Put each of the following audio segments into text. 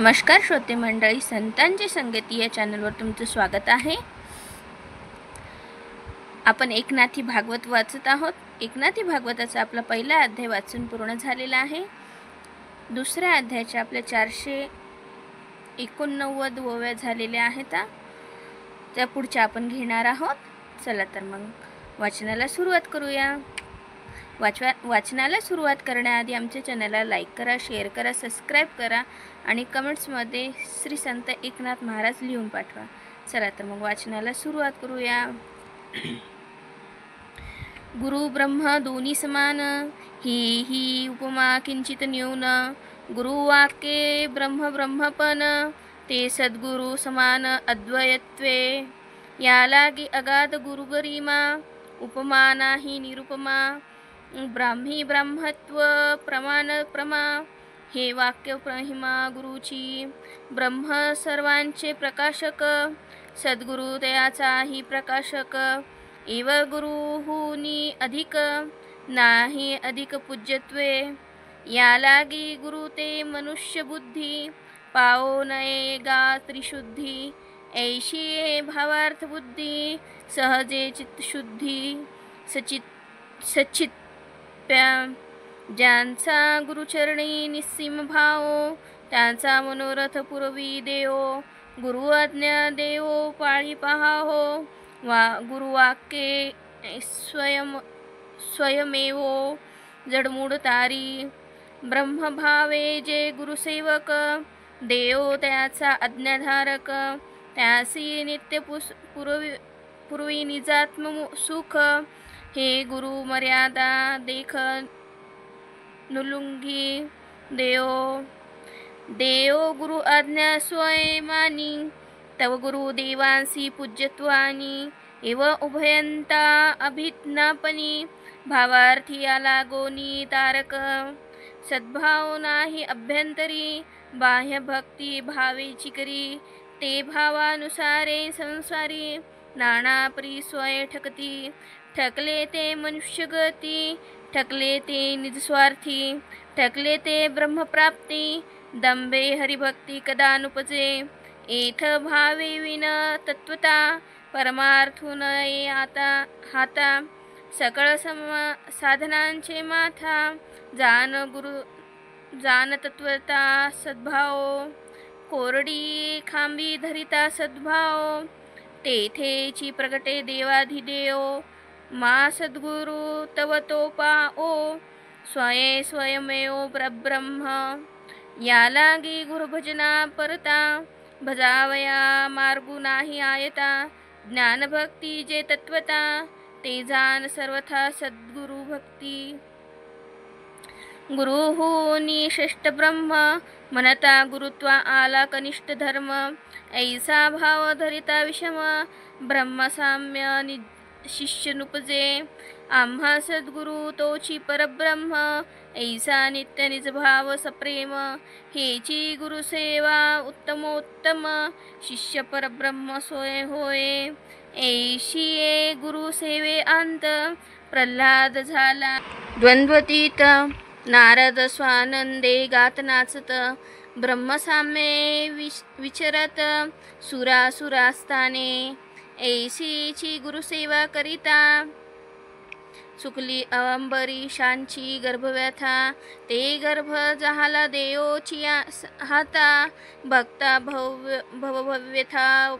नमस्कार श्रोते मंडळी, संतांची संगती या चॅनलवर तुमचं स्वागत आहे। आपण एकनाथी भागवत वाचत आहोत। एकनाथी भागवताचा आपला पहिला अध्याय वाचून पूर्ण झालेला आहे। दुसऱ्या अध्यायाच्या आपल्या 489 ओव्या झालेल्या आहेत। त्या पुढच्या आपण घेणार आहोत। चला तर मग वाचनाला सुरुवात करूया। वाचनाला सुरुवात करण्याआधी आमच्या चॅनलला लाईक करा, शेअर करा, सबस्क्राईब करा आणि कमेंट्समध्ये श्री संत एकनाथ महाराज लिहून पाठवा। चला तर मग वाचनाला सुरुवात करूया। गुरु ब्रह्म दोन्ही समान, ही उपमा किंचित न्यून। गुरुवाक्ये ब्रह्म ब्रह्मपण, ते सद्गुरु समान अद्वयत्वे। या लागी अगाध गुरुगरिमा, उपमा नाही निरुपमा। ब्राह्मी ब्रह्मत्व प्रमाण प्रमा, हे वाक्य महिमा गुरुची। ब्रह्म सर्वांचे प्रकाशक, सद्गुरु तयाचाही प्रकाशक। एव गुरुहुनी अधिक, नाही अधिक पूज्यत्वे। या लागी गुरु ते मनुष्य बुद्धी, पाओ नये गा त्रिशुद्धी। ऐशी भावार्थ बुद्धी, सहजे चित्तशुद्धी। सचित ज्यांचा गुरुचरणी निस्सीम भाव, त्यांचा मनोरथ पुरवी देव। गुरु आज्ञा देव पाळी पहावो, गुरुवाक्ये स्वयमेव जडमूड तारी। ब्रह्मभावे जे गुरुसेवक, देव त्याचा आज्ञाधारक। त्यासी नित्य पुरवी निजात्म सुख, हे गुरु मर्यादा देख नुलुंगी देव गुरु आज्ञा स्वयमानी। तव गुरु देवांसी पूज्यत्वानी, एव उभयंता अभिज्ञापनी। भावार्थी आला गोनी तारक, सद्भाव नाही अभ्यंतरी। बाह्य भक्ती भावेची करी, ते भावानुसारे संसारी। नाना परी स्वय ठकती, ठकले ते मनुष्य गती। ठकले ते निजस्वार्थी, ठकले ते ब्रह्मप्राप्ती। दंबे हरिभक्ती कदानुपजे, एथ भावे विन तत्वता। परमार्थून ये आता हाता, सकळ साधनांचे माथा। जान तत्वता सद्भाव, कोरडी खांबी धरिता सद्भाव। तेथेची प्रगटे देवाधिदेव, मा सद्गुरु तव तो पाओ। स्वयमेव परब्रह्म, या लागी गुरुभजना परता। भजावया मार्गू नाही आयता, ज्ञानभक्ती जे तत्वता। ते जाण सर्वथा सद्गुरु भक्ती। गुरुहुनी श्रेष्ठ ब्रह्म, म्हणता गुरुत्वा आला कनिष्ठ धर्म। ऐसा भाव धरिता विषम, ब्रह्मसाम्य शिष्य नुपजे। आम्हा सद्गुरु तोची परब्रह्म, ऐसा नित्य निज भाव सप्रेम। हेची गुरुसेवा उत्तमोत्तम, शिष्य परब्रह्म सोय होय। ऐशी ये गुरुसेवे अंत, प्रल्हाद झाला द्वंद्वतीत। नारद स्वानंदे गात नाचत, ब्रह्मसाम्ये विचरत। सुरासुरास्थाने, ऐशीची गुरुसेवा करिता। सुकली अंबरीशांची गर्भव्यथा, ते गर्भ जहाला देवोची हाता। भक्ता भवव्यथा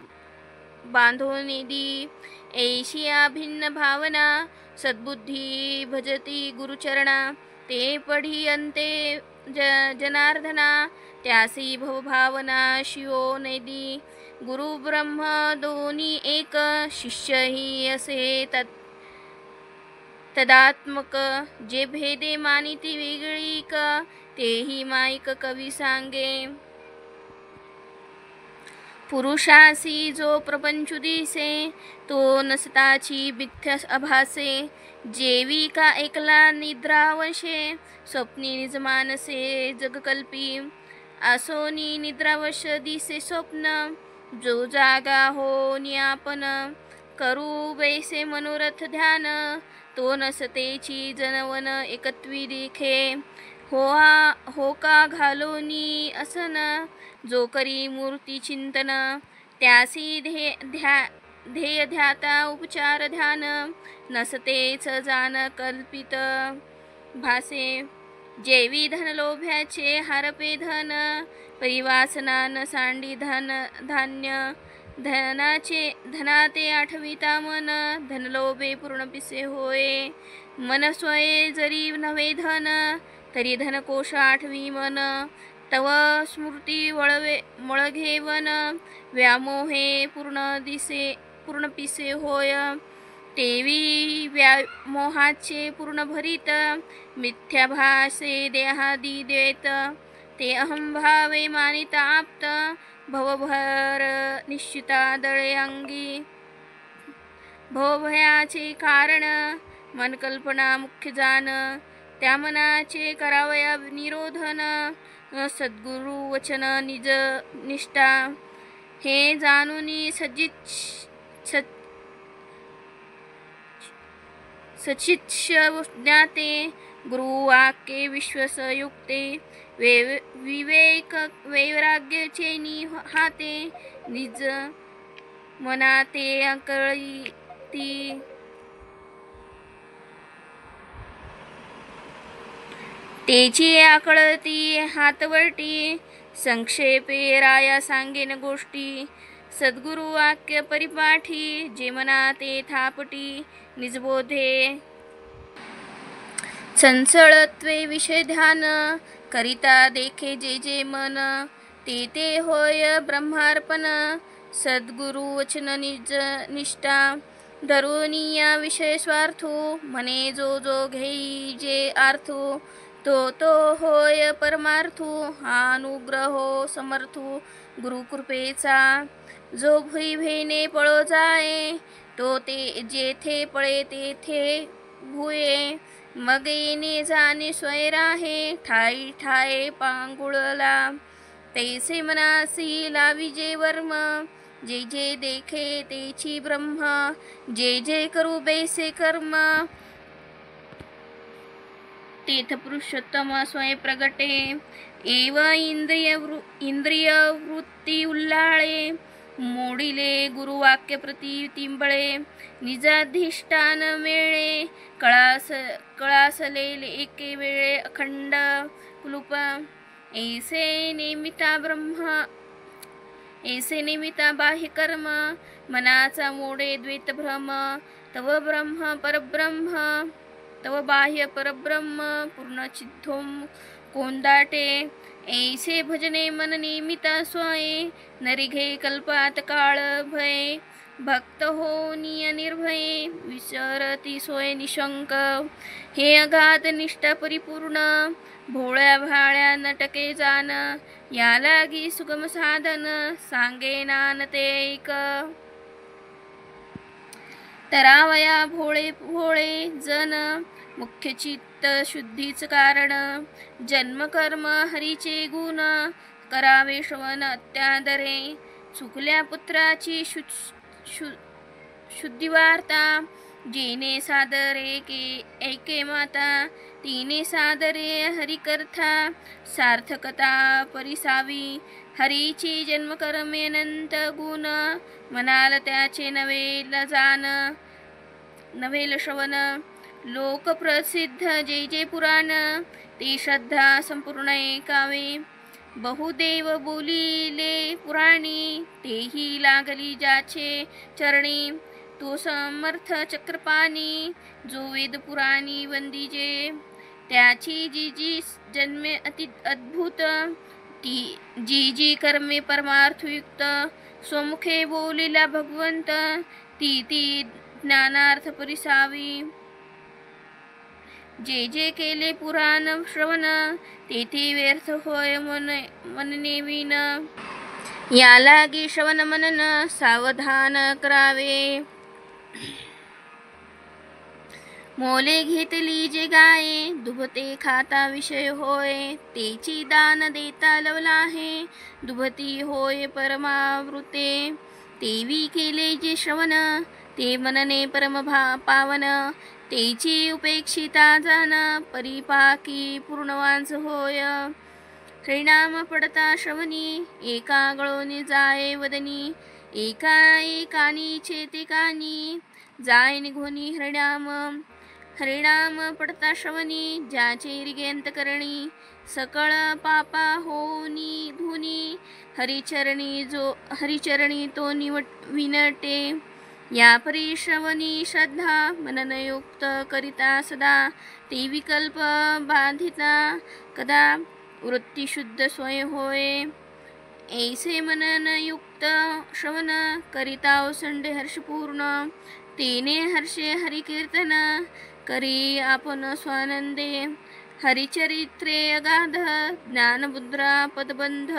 बांधो निधी, ऐशिया भिन्न भावना। सद्बुद्धी भजती गुरुचरणा, ते पढी अंते जनार्दना। त्यासी भवभावना शिवो नैदी। गुरु ब्रह्म दोन्ही एक, शिष्य ही असे तदात्मक। जे भेदे मानिती वेगळीक, तेही माईक कवी सांगे। पुरुषासी जो प्रपंचु दिसे, तो नसताची मिथ्या आभासे। जेवी का एकला निद्रावशे, स्वप्नी निज मानसे जगकल्पी। असोनी निद्रावश दिसे स्वप्न, जो जागा हो नियापन। करू बैसे मनोरथ ध्यान, तो नसतेची जनवन एकत्वी देखे। हो का घालोनी असन, जो करी मूर्ती चिंतन, त्यासी ध्येय ध्याता उपचार ध्यान, नसतेच जाण कल्पित भासे, जेवी धन लोभ्याचे हारपे धन, परिवासनान सांडी धान्य, धनाते आठविता मन, धनलोभे पूर्ण पिसे होय, मन स्वये जरी नव्हे धन, तरी धनकोश आठवी मन, तव स्मृती वळघेवन, व्यामोहे पूर्ण पिसे होय, तेवी व्यामोहाचे पूर्ण भरित, मिथ्याभासे देहादी द्वैत, ते अहंभावे मानिता आप्त, भवभर निश्चिता दळे अंगी, भवभयाचे कारण मन कल्पना मुख्य जाण, त्या मनाचे करावया निरोधन, सद्गुरु वचन निज निष्ठा, हे जाणूनी सचित्य ज्ञाते, गुरुवाक्ये विश्वसयुक्ते, विवेक वैराग्याचे हाते, निज मनाते कळती, तेची आकळती हातवटी, संक्षेपे राया सांगेन गोष्टी, सद्गुरु वाक्य परिपाठी, जे मनाते थापटी, निजबोधे चंचळत्वे विषय ध्यान, करिता देखे जे मन, ते होय ब्रह्मार्पण, सद्गुरु वचन निज निष्ठा, धरुनिया विषय स्वार्थो, मने जो घेई जे आर्थो, तो होय परमार्थो, हा अनुग्रहो समर्थो गुरुकृपेचा, जो भुईभेने पळो जाये, तो ते जेथे पळे तेथे भुये, मग येणे जाणे स्वय राहे, ठाई ठाये पांगुळला, तैसे मनासी लावी जे वर्म, जे देखे तेची ब्रह्म, जे करू बैसे कर्म, तेथ पुरुषोत्तम स्वय प्रगटे, एव इंद्रिय वृत्ती उल्लाळे, मोडिले गुरुवाक्य प्रति तिंबळे, निजाधिष्ठान मेळे, कळासलेले एके वेळे अखंड कुलूप, ऐसे निमित्ता बाह्य कर्म, मनाचा मोडे द्वैत भ्रम, तव ब्रह्म परब्रह्म, तव बाह्य परब्रह्म पूर्ण चिद्धोम कोंदाटे, ऐसे भजने मन निमित्ता स्वये, नरिघे कल्पात काळ भय, भक्त हो निय निर्भय, विसरती सोय निशंक, हे अगाध निष्ठा परिपूर्ण, भोळ्या भाळ्या नटके जाण, या लागी सुगम साधन, सांगे नान ते ऐक, तरावया भोळे भोळे जन, मुख्य चित्त शुद्धीच कारण, जन्म कर्म हरीचे गुण, करावे श्रवण अत्यादरे, चुकल्या पुत्राची शुद्धी वार्ता, जेने सादरे ऐके माता, तिने सादरे हरिकर्था, सार्थकता परिसावी, हरीची जन्मकर्मे अनंत गुण, मनाला त्याचे नवेल श्रवण, लोक प्रसिद्ध जे पुराण, ते श्रद्धा संपूर्ण ऐकावे, बहुदेव बोलिले पुराणी, तेही लागली ज्याचे चरणी, तो समर्थ चक्रपाणी, जो वेद पुराणी वंदिजे, त्याची जी जन्मे अति अद्भुत, जी कर्मे परमार्थयुक्त, स्वमुखे बोलिला भगवंत, ती ज्ञानार्थ परिसावी, जे केले पुराण श्रवण, तेथे व्यर्थ होय मनने विन, या लागी श्रवण मनन सावधान करावे, मोले घेतली जे गाये, दुभते खाता विषय होय, तेची दान देता लवलाहे, दुभती होय परमावृते, तेवी केले जे श्रवण, ते मनने परम पावन, तेची उपेक्षिता जाण परिपाकी पूर्णवांच होय. हरिनाम पडता श्रवणी एका गळोनी जाये वदनी एका एकानी चेतिकानी जाय निघोनी हरिनाम. हरिनाम पडता श्रवणी ज्याचे रिगेंत करणी सकळ पापा होनी धुनी हरिचरणी तो विनटे. या परिश्रवणी श्रद्धा मननयुक्त करिता सदा ते विकल्प बाधिता कदा वृत्ती शुद्ध स्वय होय. ऐसे मननयुक्त श्रवण करिता ओसंडे हर्षपूर्ण तेने हर्षे हरिकीर्तन करी आपण स्वानंदे. हरिचरित्रे अगाध ज्ञानमुद्रा पदबंध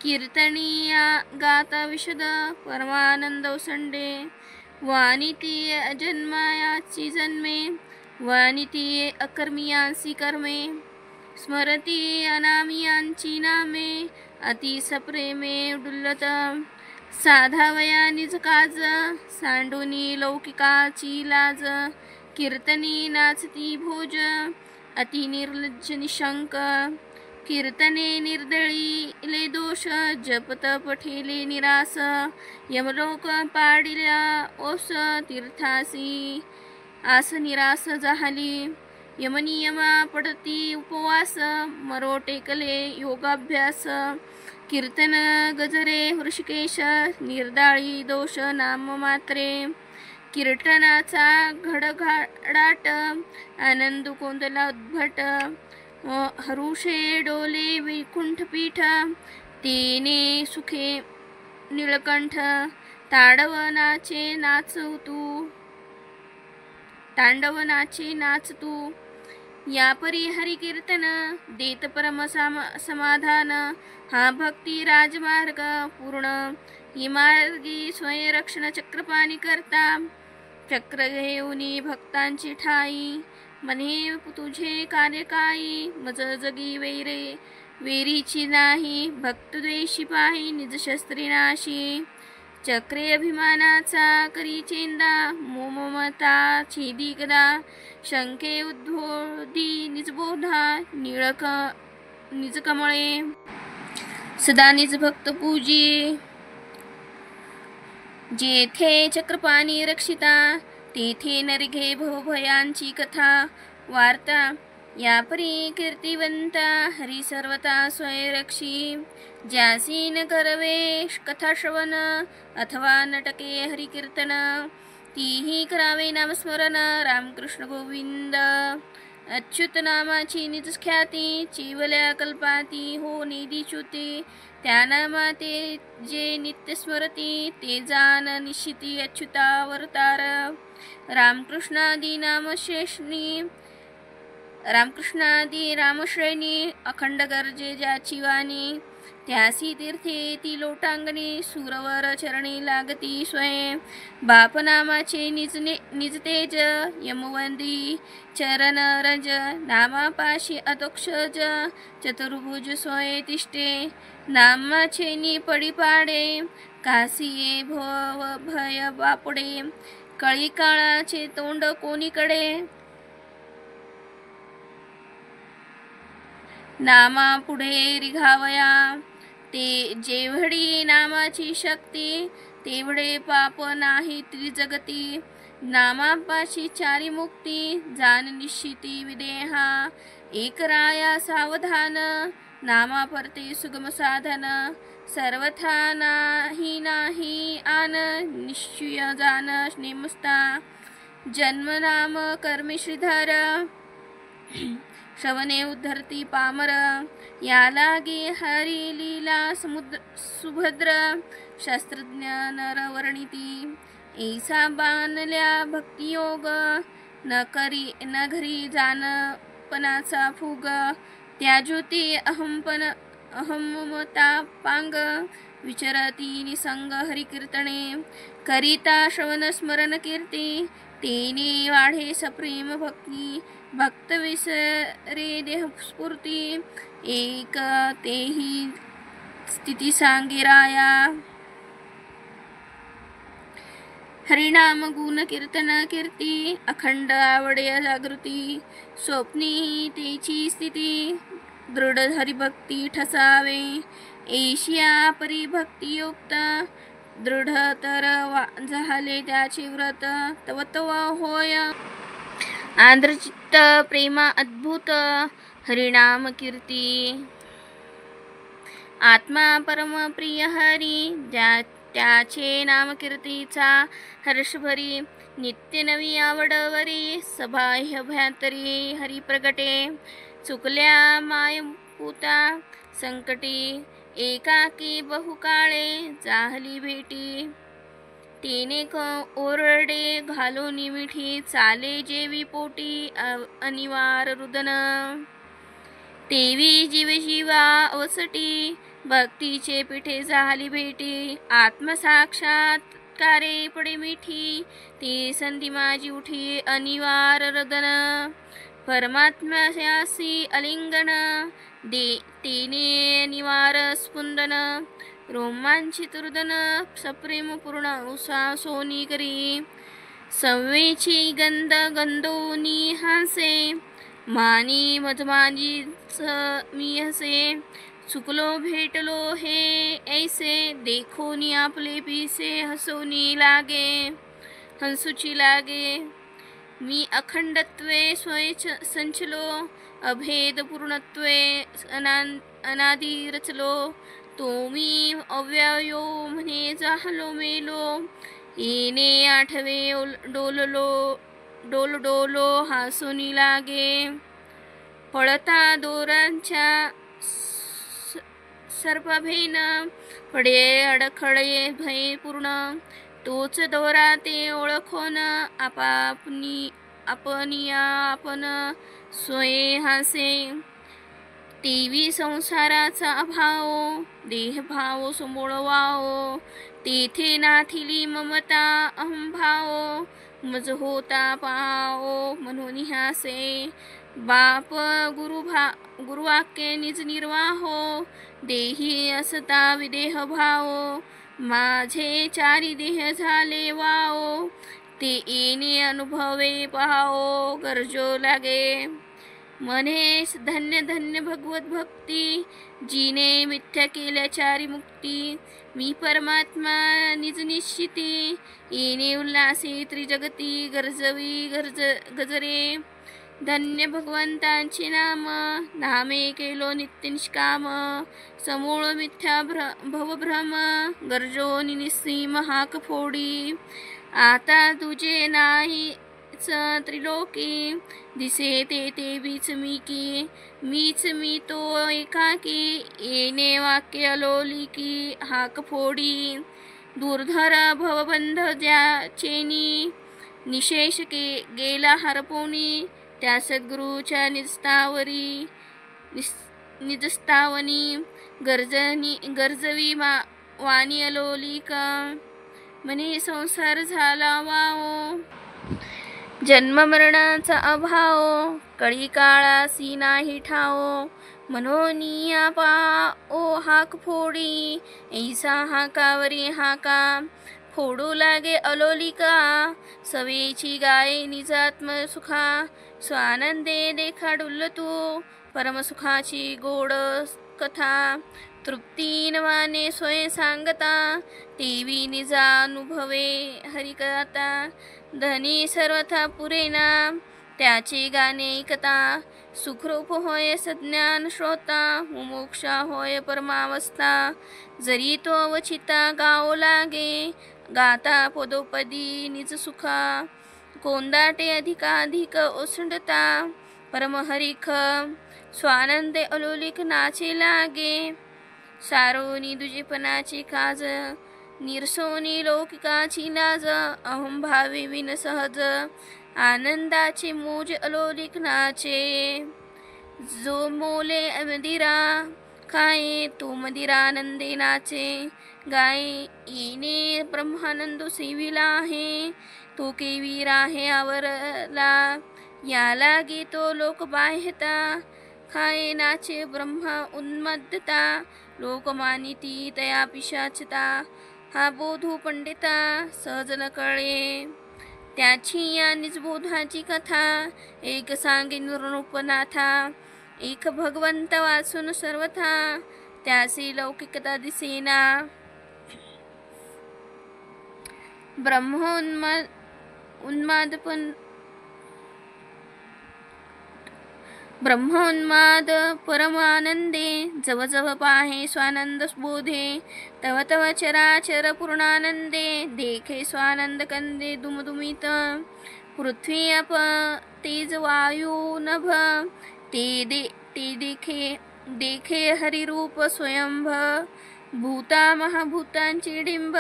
कीर्तनीया गाता विशद परमानंद ओसंडे. वानिती अजन्मायाची जन्मे वानिती अकर्मियांची कर्मे स्मरती अनामियांची नामे अति सप्रेमे डुल्लत. साधावया निज काज सांडूनी लौकिकाची लाज कीर्तनी नाचती भोज अति निर्लज्ज निशंक. कीर्तने निर्दळीले दोष जपत पठेले निरास यमलोक पाडिल्या ओस तीर्थासी आस निरास जाहली. यमनियमा पडती उपवास मरो टेकले योगाभ्यास कीर्तन गजरे हृषिकेश निर्दाळी दोष नाम मात्रे. कीर्तनाचा घडघडाट आनंद कोंदला उद्भट हरुषे डोले वैकुंठपीठ तेने सुखे निळकंठ. तांडवनाचे नाच तू या परी हरि कीर्तन देत परम समाधान. हा भक्ती राजमार्ग पूर्ण ही मार्गी स्वयंरक्षण चक्रपाणी करता चक्र घेऊनी भक्तांची ठाई. म्हणे तुझे कार्य काही मज जगी वेरीची नाही भक्तद्वेषी पाही निज शस्त्री नाशी. चक्रे अभिमानाचा करी चेंदा मोममता छेदी गदा शंके उद्बोधी निजबोधा निज कमळे सदा निज भक्त पूजी. जेथे चक्रपाणी रक्षिता तेथे नरघे भवभयांची कथा वार्ता. या परी कीर्तिवंता हरी सर्वता स्वयंरक्षी. ज्यासी न करवे कथा श्रवण अथवा नटके हरिकीर्तन तीही करावे नामस्मरण रामकृष्ण गोविंद. अच्युत नामाची निज ख्याती चिवल्या कल्पाती हो निधीच्युती. त्या नामाते जे नित्य स्मरती ते जान निश्चिती अच्युतावतार. रामकृष्णादी रामश्रेणी अखंड गरजे ज्याची वाणी. त्यासी तीर्थे ती लोटांगणी सुरवर चरणी लागती स्वयं. बाप नामाचे निज तेज यमवंदी चरण रज नामापाशी अतोक्षज चतुर्भुज स्वय तिष्ठे. नामाचे नि पडी पाडे कासिये भव भय बापडे. कळी काळाचे तोंड कोणीकडे नामा पुढे रिघावया. ते जेवढी नामाची शक्ती तेवढे पाप नाही त्रिजगती. नामापाशी चारी मुक्ती जान निश्चिती विदेहा. एक राया सावधान नामा परते सुगम साधन. सर्वथा नाही आन निश्चय जान नेमस्ता. जन्म नाम कर्मी श्रीधर श्रवणे उद्धरती पामर. या लागे हरी लीला सुभद्र शास्त्रज्ञ नर वर्णिती. ऐसा बाणल्या भक्तियोग न घरी जानपणाचा फुग. त्या ज्योती अहममता पांग विचरती निसंग हरिकीर्तने. करिता श्रवण स्मरण कीर्ती तेने वाढे सप्रेम भक्ती. भक्त विसरे देह स्फूर्ती एक तेही स्थिती सांगे राया. हरिनाम गुण कीर्तन कीर्ती अखंड आवडे जागृती स्वप्नी तेची स्थिती दृढ हरिभक्ती ठसावे ऐशिया परिभक्तियुक्त दृढतर झाले त्याचे व्रत तव तव होय आंध्रचित्त प्रेमा अद्भुत हरिनाम कीर्ती आत्मा परम प्रिय हरी त्याचे नाम कीर्तीचा हर्षभरी नित्य नवी आवडवरी सबाह्य भ्यांतरी हरी प्रगटे चुकल्या मायपुता संकटी एकाकी बहुकाळे जाहली भेटी तिने ओरडे घालून मिठी चाले जेवी पोटी अनिवार रुदन तेवी जीव जीवा अवसटी भक्तीचे पिठे झाली भेटी आत्मसाक्षात्कारे पडे मिठी ती संधी माझी उठी अनिवार रदन परमात्म्यासी अलिंगन तिने निवार स्पुंदन रोमांचित रुदन सप्रेम पूर्ण उसा सोनी करी सव्वेची गंध गंधोनी हासे मानी मजमानीच मी हसे चुकलो भेटलो हे ऐसे देखोनी आपले पिसे हसोनी लागे हंसूची लागे मी अखंडत्वे स्वयं संचलो अभेद पूर्णत्वे अनादि रचलो तो मी अव्ययो म्हणे जाहलो मेलो येणे आठवे डोलो हासोनी लागे पळता दोरांच्या सर्पभेन पडे अडखळे भय पूर्ण तोच दोरा ते ओळखोन आपण स्वये हासे तेवी संसाराचा अभाव देहभाव समोळवाओ तेथे नाथिली ममता अहंभाव मज होता पाओ म्हणून हासे बाप गुरुवाक्ये निज निर्वाहो देही असता विदेह भाव माझे चारी देह झाले वाओ ते येणे अनुभवे पाहो गरजो लागे मने धन्य धन्य भगवत भक्ती जिने मिथ्या केल्या चारी मुक्ती मी परमात्मा निज निश्चिती येणे उल्हासी त्रिजगती गरजवी गजरे धन्य भगवंतांचे नामे केलो नित्य निष्काम समूळ मिथ्या भवभ्रम गरजो निस्सी महाक फोडी आता तुझे नाही त्रिलोकी दिसे ते बीच मी की मीच मी तो एकाकी येणे वाक्य अलोलिकी हाक फोडी दूरधर भवबंध ज्याचेनी निशेष गेला हरपोनी त्या सद्गुरूच्या निजस्तावनी गरजवी वाणी अलोलिका म्हणे संसार झाला वाओ जन्म मरणाचा अभाव कळी काळासी नाही ठाओ मनोनिया पाओ हाक फोडी ऐसा हाकावरी हाका फोडू लागे अलोलिका सवेची गाये निजात्म सुखा स्वानंदे देखा डुल्ल तू परमसुखाची गोड कथा तृप्तीनवाने स्वयं सांगता तेवी निजानुभवे हरिकथा धनी सर्वथा पुरेना त्याचे गाणे ऐकता सुखरूप होय सज्ञान श्रोता मुमुक्षा होय परमावस्था जरी तो अवचिता गाओ लागे गाता पदोपदी निज सुखा कोंदाटे अधिकाधिक ओसंडता परमहरिख स्वानंदे अलोलिक नाचे लागे सारोनी दुजेपणाची काज निरसोनी लौकिकाची लाज अहंभावी विन सहज आनंदाचे मोज अलोलिक नाचे जो मोले मदिरा खाये तो मदिरानंदे नाचे गाये येणे ब्रह्मानंद सेविला आहे तो केवी राहे आवरला याला गीतो लोक बाह्यता खाये नाचे ब्रह्मा उन्मत्तता लोकमानिती तया पिशाचता हा बोधू पंडिता सहज न कळे, त्याची या निजबोधाची कथा एक सांगे नृपनाथा, एक भगवंत वाचून सर्वथा त्यासी लौकिकता दिसेना, ब्रह्मोन्माद परमानंदे, जव जव पाहे स्वानंद बोधे, तव तव चराचर पूर्णानंदे, देखे स्वानंद कंदे दुमदुमित, पृथ्वी अप तेज वायू नभ, ते देखे देखे हरिरूप स्वयंभ, भूता महाभूतांची डिंब,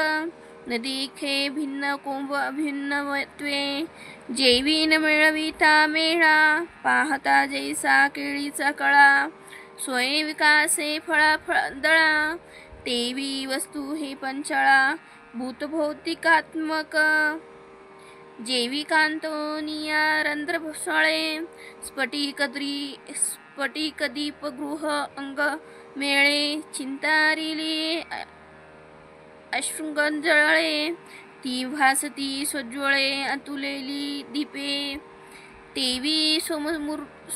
न देखे भिन्न कुंभ भिन्नत्वे, जेवी न मिळविता मेळा, पाहता जैसा केळीचा कळा, स्वये विकासे फळा दळा, तेवी वस्तू हे पंचळा, भूतभौतिकात्मक, जेवी कांतोनिया रंध्रसळे, स्फटिक दीप गृह अंग मेळे, चिंतारिले अश्रुगंजळे, ती भासती स्वज्वळे अतुलेली दीपे, तेवी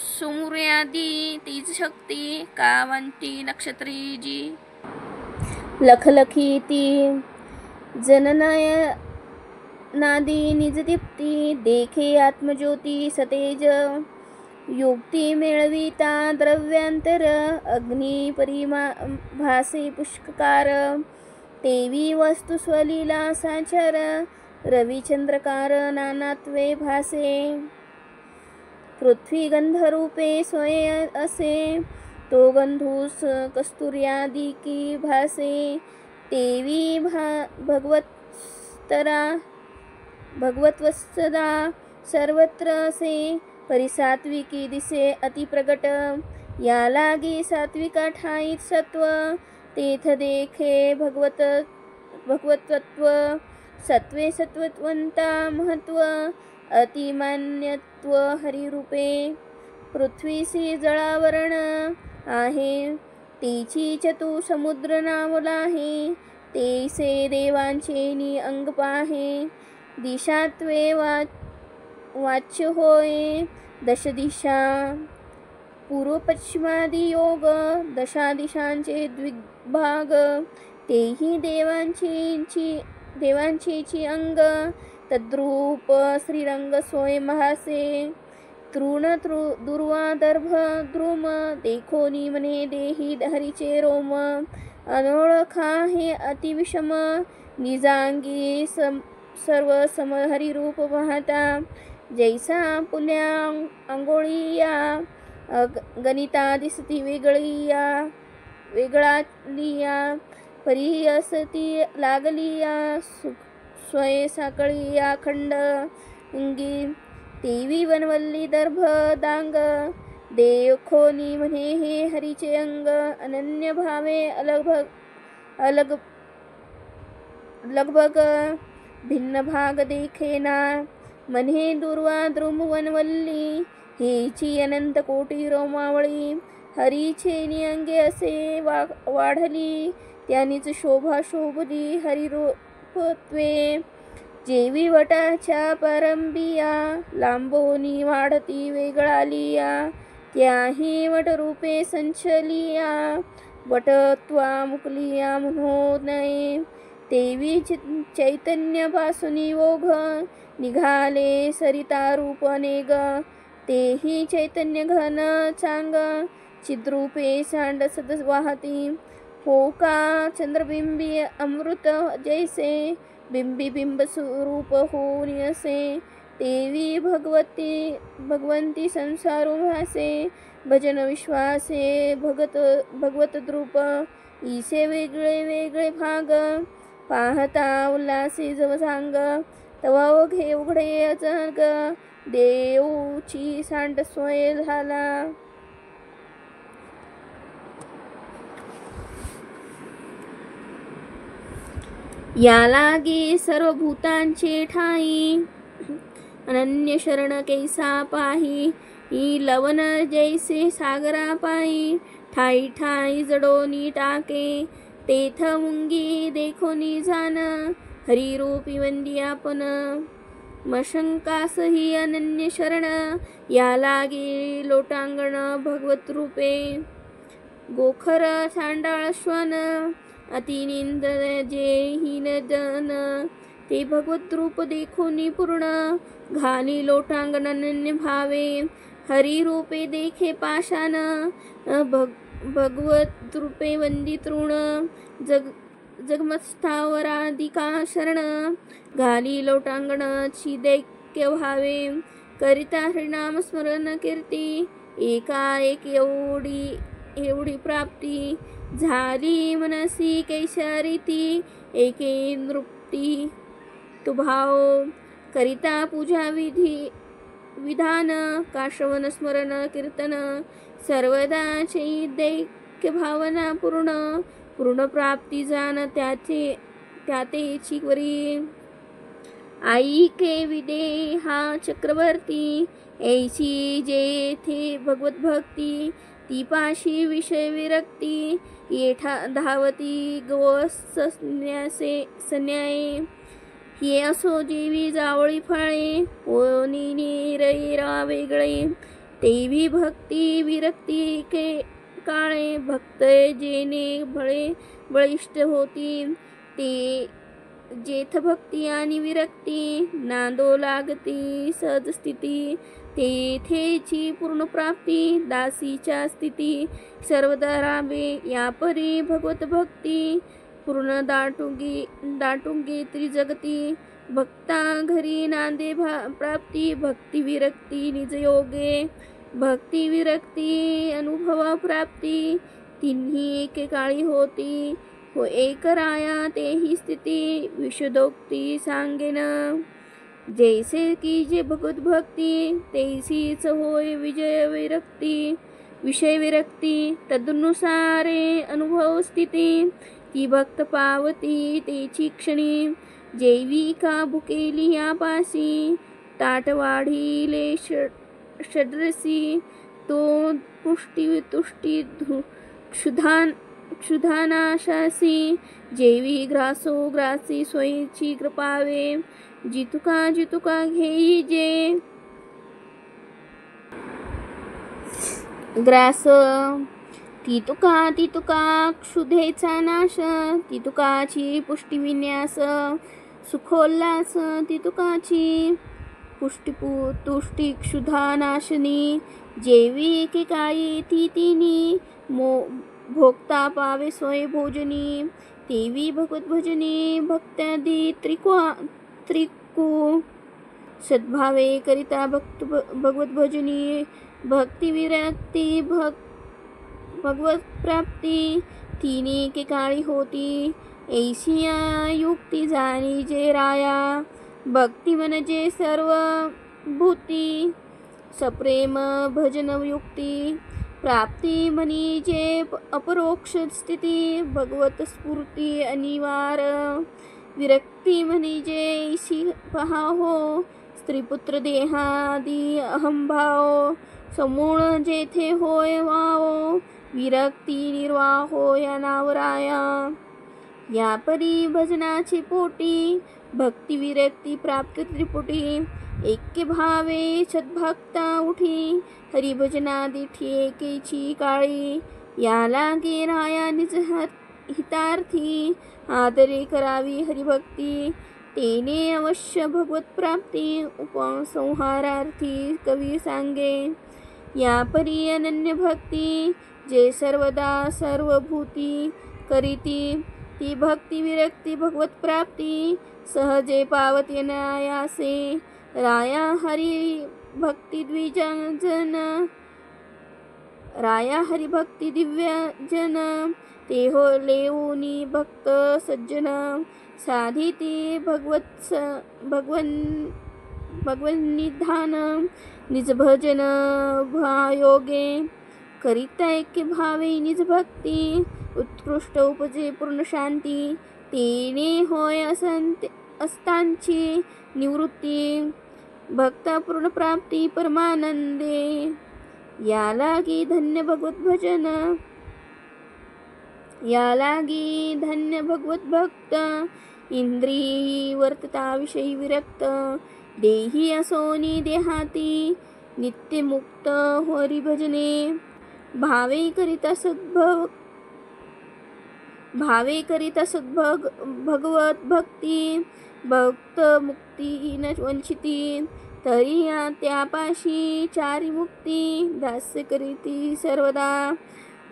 सोमुर्यादी तीच शक्ती, कावंती नक्षत्री जी, लखलखी ती जननय नादी निजदीप्ती, देखे आत्मज्योती सतेज, युक्ती मिळविता द्रव्यांतर, अग्नी परिमा भासे पुष्ककार, तेवी वस्तू स्वलीला साचार, रविचंद्रकार नानात्वे भासे, पृथ्वी गंधरूपे स्वये असे, तो गंधूस कस्तुर्यादिकी भासे, तेवी भगवत्वस्तदा सर्वत्र असे, परिसात्विकी दिसे अतिप्रगट, या लागी सात्विका ठाईत सत्व, तेथ देखे भगवतत्व, सत्वे सत्ववंता महत्व, अतिमान्यत्व हरिरूपे, पृथ्वीसी जळावरण आहे, तीची चतु समुद्र नावलाहे, तेसे देवांचे नि अंग पाहे, दिशात्वे वाच्य होय, दश दिशा पूर्व पश्चिमादी योग, दशा दिशांचे द्विभाग, तेही देवांचेची अंग, तद्रूप श्रीरंग सोय महासे, तृण दुर्वा दर्भ द्रुम, देखोनी मने देही हरीचे रोम, अनोळखा हे अतिविषम, निजांगी सर्व सम हरिरूप पाहता, जैसा पुल्या आंघोळीया, गणिता दिसती वेगळालिया, परी असती लागलिया, स्वये साकळिया खंड अंगी, तेवी वनवल्ली दर्भ दांग, देखोनी म्हणे हे हरीचे अंग, अनन्य भावे लगभग भिन्न भाग देखेना, म्हणे दुर्वा द्रुम वनवल्ली, हेची अनंत कोटी रोमावळी, हरीचे निअंगे असे वाढली, त्यानीच शोभा शोभली हरिरूपत्वे, जेवी वटाच्या परंबिया, लांबोनी वाढती वेगळालिया, त्याही वटरूपे संचलिया, वटत्वा मुकलिया म्हणो नये, तेवी चैतन्यापासून ओघ, निघाले सरिता रूप नेग, तेही चैतन्य घन चांग, चिद्रूपे सांड सद वाहती, हो का चंद्रबिंबी अमृत जैसे, बिंबी बिंब स्वरूप होऊन असे, तेवी भगवंती संसारू भासे, भजन विश्वासे भगवत द्रूप, ईसे वेगळे वेगळे भाग, पाहता उल्हासी जव सांग, तवा उघडे अजग, देऊची सांड स्वय झाला, या लागी सर्व भूतांचे ठाई, अनन्य शरण कैसा पाही, ही लवन जैसे सागरा पायी, ठाई ठाई जडोनी टाके, तेथ मुंगी देखो निजान हरिरूपी वंदी आपण मशंकासही अनन्य शरण या लागे लोटांगण भगवत रूपे गोखर चांडाळ श्वन अतिनिंद जे हीन जन ते भगवत रूप देखोनी पूर्ण घाली लोटांगण अनन्य भावे हरी रूपे देखे पाषाण भगवत रूपे वंदी तृण जगमस्थावराधिका शरण घाली लोटांगण दैक्य भावे करिता हरिनाम स्मरण कीर्ती एकाएक एवढी प्राप्ती झाली मनसी कैशारीती एके नृप्ती तो भाव करिता पूजा विधान काशवन स्मरण कीर्तन सर्वदा दैक्य भावना पूर्ण प्राप्ती जाण त्यातेची वरी आई के विदेहा चक्रवर्ती ऐसी जेथे भगवत भक्ती ती पाशी विषय विरक्ती येठा धावती सन्याये हे असो जेवी जावळी फळे ओनी निरैरा वेगळे तेवी भक्ती विरक्ती के काळे भक्त जेने भळे बळिष्ठ होती ते जेथ भक्ती आणि विरक्ती नांदो लागती सहज स्थिती तेथेची पूर्ण प्राप्ती दासीच्या स्थिती सर्वदा राबे या परी भगवत भक्ती पूर्ण दाटुंगी त्रिजगती भक्ता घरी नांदे प्राप्ती भक्ती विरक्ती निजयोगे भक्ती विरक्ती अनुभव प्राप्ती तिन्ही एकेकाळी होती हो एक राया तेही स्थिती विशुद्धोक्ती सांगेन जैसे की जे भगवत भक्ती तैसीच होय विषय विरक्ती तदनुसारे अनुभव स्थिती ती भक्त पावती तेची क्षणी जैविका भुकेली यापासी ताट वाढीले षड्रसी तो पुष्टी तुष्टी क्षुधानाशासी जेवी ग्रासी सोयीची कृपावे जितुका घेई जे ग्रास तितुका क्षुधेचा नाश तितुकाची पुष्टी विन्यास सुखोल्लास तितुकाची तुष्टी क्षुधा नाशनी जेवी काळी ती तिनी भोगता पावे सोय भोजनी तेवी भगवत भजनी भक्त्यादी त्रिकू सद्भावे करिता भगवत भजनी भक्ती विरक्ती भगवत प्राप्ती तिनी के काळी होती ऐशिया युक्ती जाणी जे राया भक्ती म्हणजे सर्व भूती सप्रेम भजन युक्ती प्राप्ती म्हणजे अपरोक्ष स्थिती भगवत स्फूर्ती अनिवार विरक्ती म्हणजे ऐशी पहाहो स्त्रीपुत्र देहादी अहंभाव समूळ जेथे होय वाओ विरक्ती निर्वाहो या नावराया या परी भजनाची पोटी भक्ती विरक्ती प्राप्त त्रिपुटी ऐक्य भावे सद्भक्ता उठी हरिभजनादी एकेची काळी या लागे राया निज हितार्थी आदरे करावी हरिभक्ती तेने अवश्य भगवत प्राप्ती उपसंहारार्थी कवी सांगे या परी अनन्य भक्ती जे सर्वदा सर्वभूती करीती ती भक्ती विरक्ती भगवत प्राप्ती सहजे पावती अनायासे राया हरी भक्ती दिव्य जन ते हो लेऊनी भक्त सज्जन साधिती भगवन निधान निज भजन भायोगे करिता ऐक्य भावे निज भक्ती उत्कृष्ट उपजे पूर्ण शांती तेने होय असतांची निवृत्ती भक्ता पूर्ण प्राप्ती परमानंदे या लागी धन्य भगवत भजन या लागी धन्य भगवत भक्त, इंद्रिय वर्तता विषयी विरक्त, देही असोनी देहाती, नित्य मुक्त हरी भजने, भावे करिता सद्भग भगवत भक्ती, भक्त मुक्ती न वंचिती, तरी या त्यापाशी चारी मुक्ती, दास्य करीती सर्वदा,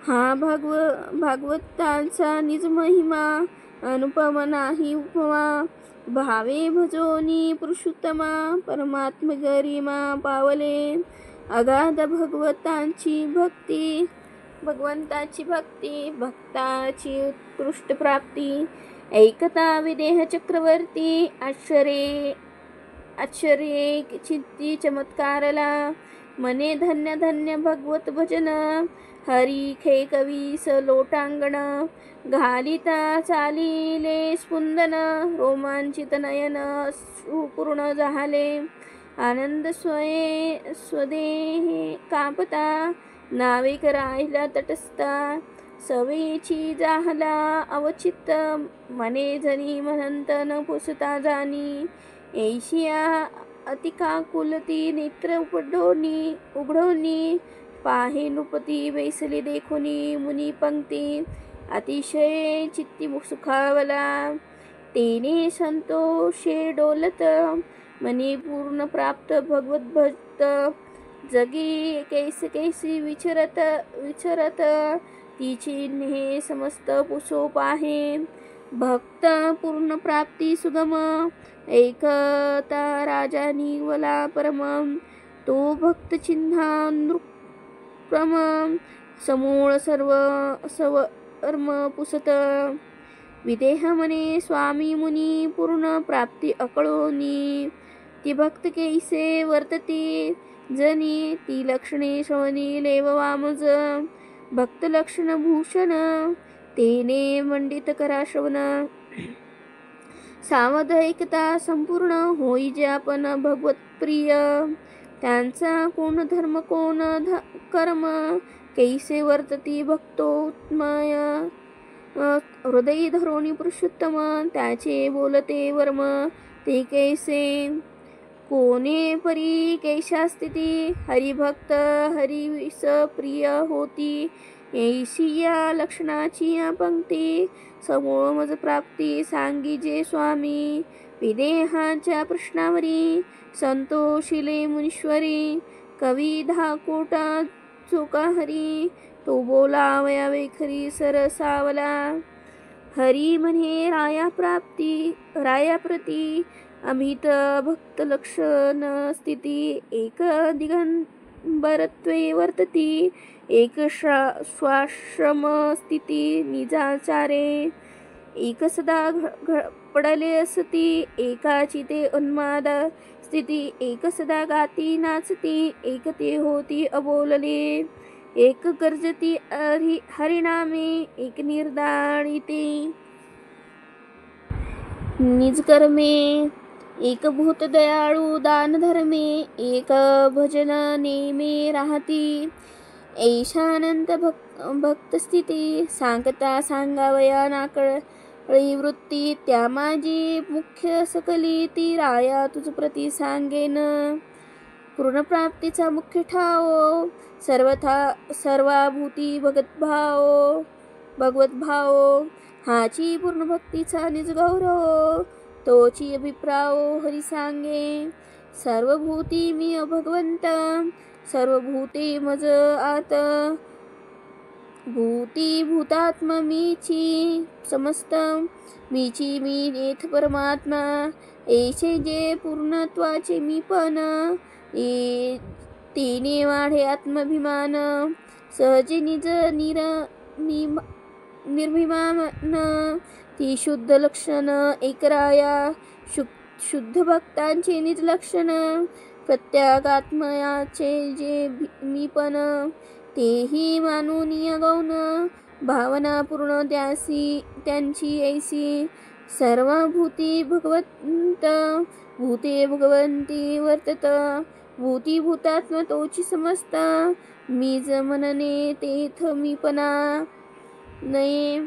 हा भागवतांचा निज महिमा, अनुपम नाही उपमा, भावे भजोनी पुरुषोत्तमा, परमात्म गरिमा पावले, अगाध भगवंताची भक्ती, भक्ताची उत्कृष्ट प्राप्ती, ऐकता विदेह चक्रवर्ती, आश्चर्ये चित्ती चमत्कारला, मने धन्य धन्य भगवत भजन, हरी खे कवीस लोटांगण, घालिता चालिले स्पुंदन, रोमांचित नयन सुपूर्ण झाले, आनंद स्वदेहे कापता, नाविक राहिला तटस्था, सवेची जाहला अवचित, मने जनी म्हणंत न पुसता जाणी, ऐशिया अतिकाकुलती नेत्र उघडोनी, पाहे नृपती बैसली देखोनी, मुनी पंक्ती अतिशय चित्ती सुखावला, तेने संतोषे डोलत, मनी पूर्ण प्राप्त भगवत भक्त, जगी कैसी विचरत, तिची हे समस्त पुसो पाहे, भक्त पूर्ण प्राप्ती सुगम, ऐकता राजा निवला परम, तो भक्त चिन्हा नृक्रम, समूळ सर्व पुसत, विदेह मने स्वामी मुनी, पूर्ण प्राप्ती अकळोनी, ती भक्त कैसे वर्तती, जनी ती लक्षणे श्रवणी लेववा मज, भक्त लक्षण भूषण, तेने मंडित करा श्रवण, सावध ऐकता संपूर्ण, होई जे आपण भगवत प्रिय, त्यांचा कोण धर्म कोण कर्म, कैसे वर्तती भक्तोत्मय, हृदय धरोणी पुरुषोत्तम, त्याचे बोलते वर्म, ते कैसे कोणे परी कैशा स्थिती, हरिभक्त हरिविस प्रिय होती, ऐशिया लक्षणाची पंक्ती, समूळ मज प्राप्ती सांगी जे स्वामी, विदेहाच्या प्रश्नावरी, संतोषिले मुनीश्वरी, कवी धाकोटा चोका हरी, तो बोलावया वेखरी सरसावला, हरी म्हणे राया प्रती, अमित भक्त लक्षण स्थिती, एक दिगंबरत्वे वर्तती, एक स्वाश्रम स्थिती निजाचारे, एक सदा पडले असती, एकाची ते उन्माद स्थिती, एक सदा गाती नाचती, एक ते होती अबोलले, एक गर्जती हरिनामे, एक निर्दाळिते निजकर्मे, एक भूत दयाळू दान धर्मे, एक भजन नेमे राहती, ऐशानंत भक्त स्थिती, सांगता सांगावया नाकळी वृत्ती, त्या माझी मुख्य सकली, ती राया तुझ प्रती सांगेन, पूर्णप्राप्तीचा मुख्य ठाव, सर्वाभूती भगवत भाव, हाची पूर्ण भक्तीचा निज गौरव, तोची अभिप्राव हरी सांगे, सर्वभूती मी भगवंत, सर्वभूते मज आत, भूती भूतात्म मीची समस्त, मीची मी नेथ परमात्मा, ऐसे जे पूर्णत्वाचे मी पण, तेने वाढे आत्माभिमान, सहजे निज निर्भिमान, ती शुद्ध लक्षण एकराया, शुद्ध भक्तांचे निज लक्षण, प्रत्यागात्मयाचे जे मी पण, तेही मानून गौण, भावना पूर्ण त्यांची ऐसी, सर्वभूती भगवंत, भूते भगवंती वर्तत, भूती भूतात्म तोची समस्त, मी मनने तेथ मीपणा नये,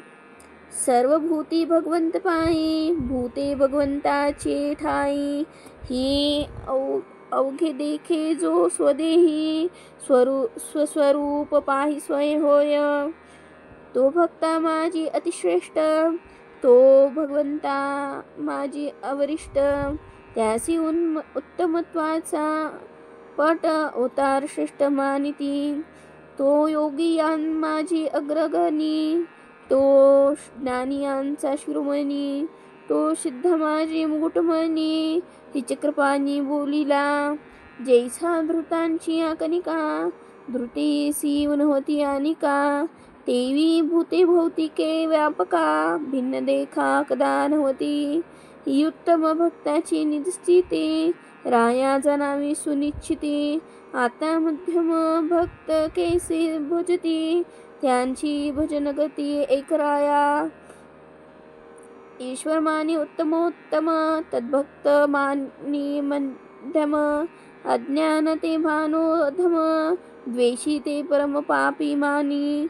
सर्वभूती भगवंत पाही, भूते भगवंताचे ठाई. ही अवघे देखे जो स्वदेही, स्वस्वरूप पाही स्वयं होय. तो भक्ता माझी अतिश्रेष्ठ, तो भगवंता माझी अवरिष्ट. त्यासी उत्तमत्वाचा पट अवतार श्रेष्ठ मानिती. तो योगियान माझी अग्रगणी, तो ज्ञानियांचा शिरोमणी. तो सिद्ध माझी मुकुटमणी, तिच्या कृपानी बोलिला. जैसा धृतांची कणिका, धृतीसी नव्हती अनिका. तेवी भूते भौतिके व्यापका, भिन्न देखा कदा नव्हती. ही उत्तम भक्ताची निजस्थिती, राया जनावी सुनिश्चिती. आता मध्यम भक्त कैसे भजती, त्यांची भजन गती एक राया. ईश्वर मानी उत्तमोत्तम, तद्भक्त मानी मध्यम. अज्ञान ते भानोधम, द्वेषी ते परम पापी मानी.